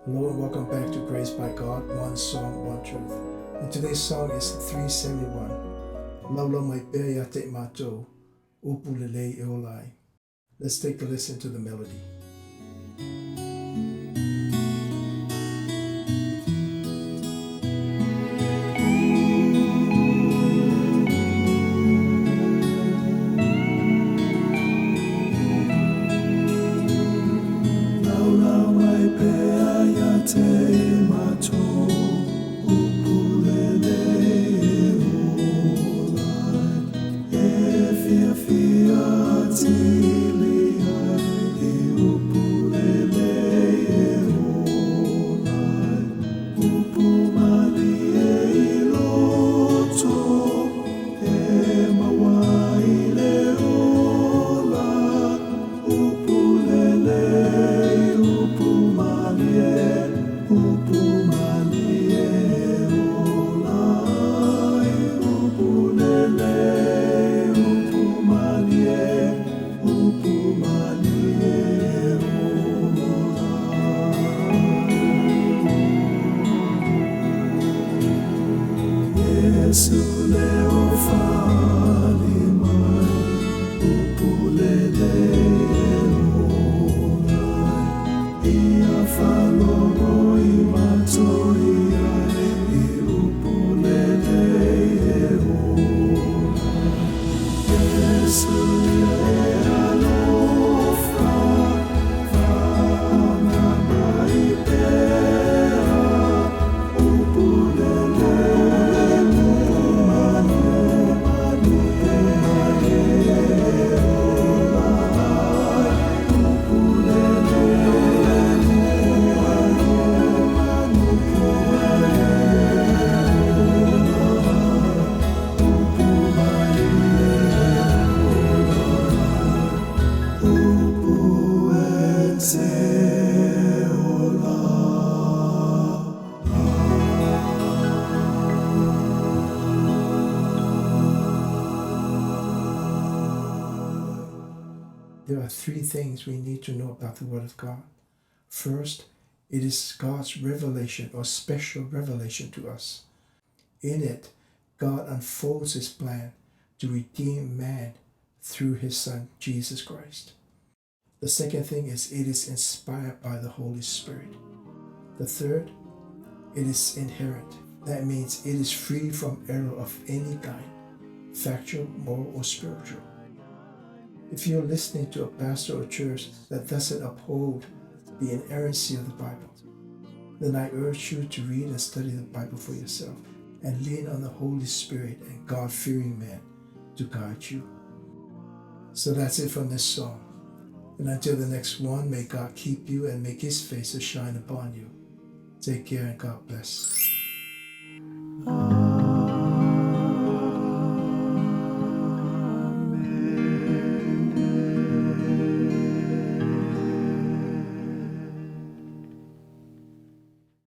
Hello and welcome back to Grace by God, One Song, One Truth. And today's song is 371. Laulau Mai Pea te matou, upulele eolai. Let's take a listen to the melody. Laulau Mai Pea te matou, upulele eolai. E fia tili ai, e upulele eolai. Upumali e loto, e mawai leola. Upulele Yesu leo fali mai, upulele eolai. Ia falogo I matori ai, I upulele eolai. Yesu e alofa, fana mai pea, upulele There are three things we need to know about the Word of God. First, it is God's revelation or special revelation to us. In it, God unfolds His plan to redeem man through His Son, Jesus Christ. The second thing is it is inspired by the Holy Spirit. The third, it is inerrant. That means it is free from error of any kind, factual, moral, or spiritual. If you're listening to a pastor or church that doesn't uphold the inerrancy of the Bible, then I urge you to read and study the Bible for yourself and lean on the Holy Spirit and God-fearing man to guide you. So that's it from this song. And until the next one, may God keep you and make His face to shine upon you. Take care and God bless.